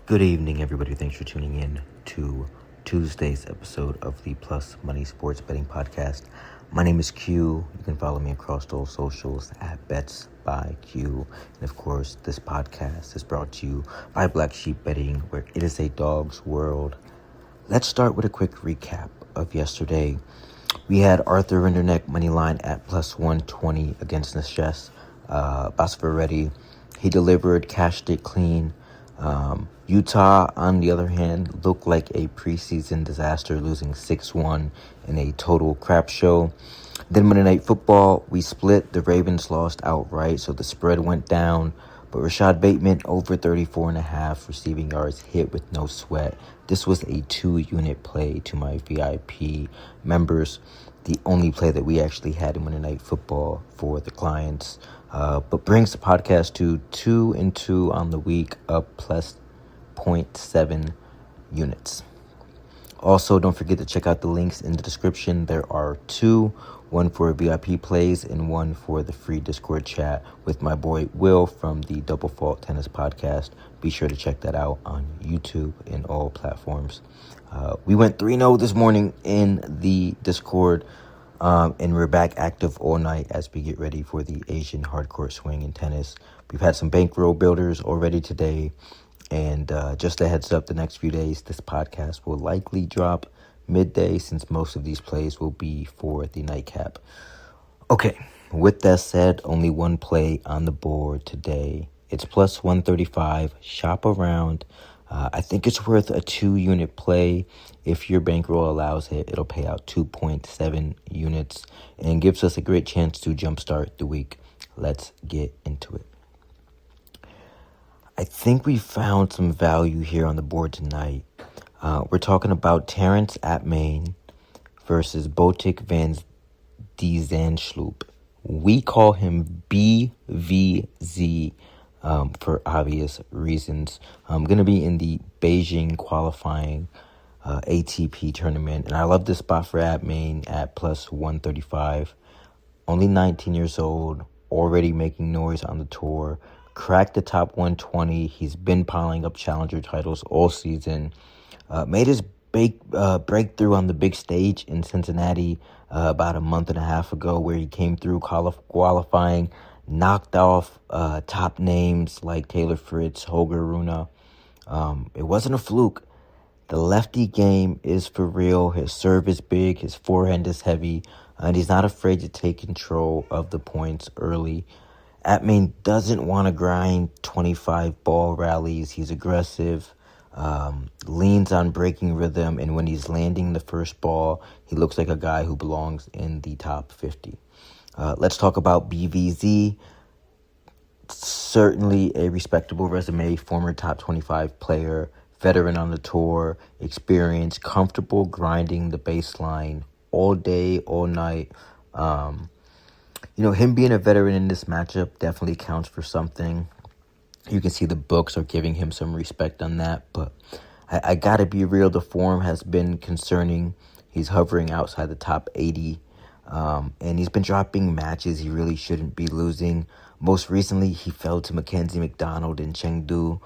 Good evening, everybody. Thanks for tuning in to Tuesday's episode of the Plus Money Sports Betting Podcast. My name is Q. You can follow me across all socials at Bets by Q. And of course, this podcast is brought to you by Black Sheep Betting, where it is a dog's world. Let's start with a quick recap of yesterday. We had Arthur Rinderneck moneyline at plus 120 against Nishes Basvaretti. He delivered, cashed it clean. Utah, on the other hand, looked like a preseason disaster, losing 6-1 in a total crap show. Then Monday Night Football, we split. The Ravens lost outright, so the spread went down. But Rashad Bateman, over 34.5 receiving yards, hit with no sweat. This was a 2-unit play to my VIP members. The only play that we actually had in Monday Night Football for the clients. But brings the podcast to 2-2 on the week, up plus 0.7 units. Also, don't forget to check out the links in the description. There are two, one for VIP plays and one for the free Discord chat with my boy Will from the Double Fault Tennis Podcast. Be sure to check that out on YouTube and all platforms. We went 3-0 this morning in the Discord, and we're back active all night as we get ready for the Asian hardcourt swing in tennis. We've had some bankroll builders already today. And just a heads up, the next few days, this podcast will likely drop midday since most of these plays will be for the nightcap. Okay, with that said, only one play on the board today. It's plus 135. Shop around. I think it's worth a 2-unit play. If your bankroll allows it, it'll pay out 2.7 units and gives us a great chance to jumpstart the week. Let's get into it. I think we found some value here on the board tonight. We're talking about Terrence Atmain versus Botic van de Zandschulp. We call him BVZ for obvious reasons. I'm going to be in the Beijing qualifying ATP tournament, and I love this spot for Atmain at plus 135. Only 19 years old, already making noise on the tour. Cracked the top 120. He's been piling up challenger titles all season. Made his breakthrough on the big stage in Cincinnati about a month and a half ago, where he came through qualifying, knocked off top names like Taylor Fritz, Holger Rune. It wasn't a fluke. The lefty game is for real. His serve is big. His forehand is heavy. And he's not afraid to take control of the points early. Atmain doesn't want to grind 25 ball rallies. He's aggressive, leans on breaking rhythm, and when he's landing the first ball, he looks like a guy who belongs in the top 50. Let's talk about BVZ. Certainly a respectable resume, former top 25 player, veteran on the tour, experience, comfortable grinding the baseline all day, all night. Him being a veteran in this matchup definitely counts for something. You can see the books are giving him some respect on that, but I gotta be real, the form has been concerning. He's hovering outside the top 80, and he's been dropping matches he really shouldn't be losing. Most recently, he fell to Mackenzie McDonald in Chengdu.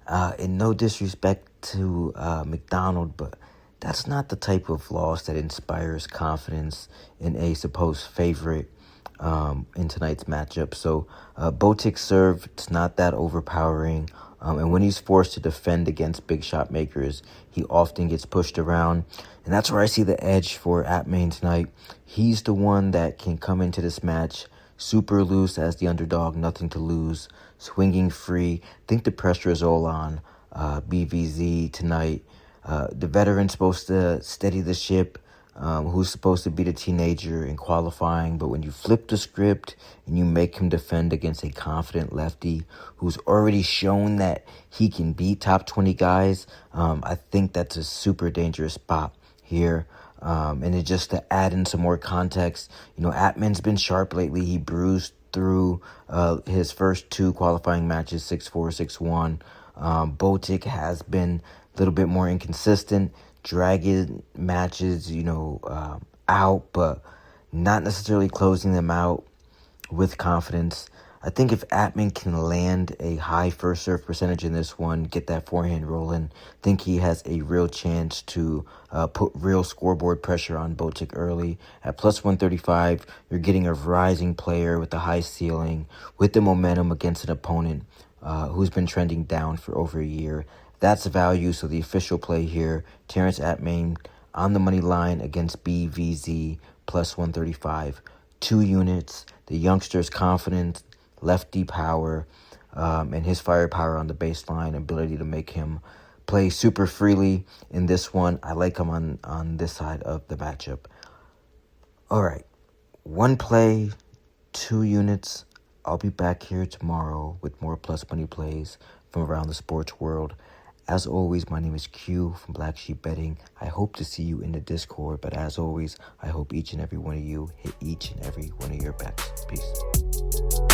And no disrespect to McDonald, but that's not the type of loss that inspires confidence in a supposed favorite in tonight's matchup. So Botic's serve, it's not that overpowering. And when he's forced to defend against big shot makers, he often gets pushed around. And that's where I see the edge for Atmain tonight. He's the one that can come into this match super loose as the underdog, nothing to lose, swinging free. I think the pressure is all on BVZ tonight. The veteran's supposed to steady the ship, who's supposed to be the teenager in qualifying. But when you flip the script and you make him defend against a confident lefty who's already shown that he can beat top 20 guys, I think that's a super dangerous spot here. And it just to add in some more context, Atman's been sharp lately. He bruised through his first two qualifying matches, 6-4, 6-1. Botic has been a little bit more inconsistent, dragging matches, out, but not necessarily closing them out with confidence. I think if Atman can land a high first serve percentage in this one, get that forehand rolling, think he has a real chance to put real scoreboard pressure on Botic early. At plus 135, you're getting a rising player with a high ceiling, with the momentum against an opponent who's been trending down for over a year. That's value, so the official play here, Terrence Atman on the money line against BVZ, plus 135. 2 units, the youngster's confidence, lefty power, and his firepower on the baseline, ability to make him play super freely in this one. I like him on this side of the matchup. All right, 1 play, 2 units. I'll be back here tomorrow with more plus money plays from around the sports world. As always, my name is Q from Black Sheep Betting. I hope to see you in the Discord, but as always, I hope each and every one of you hit each and every one of your bets. Peace.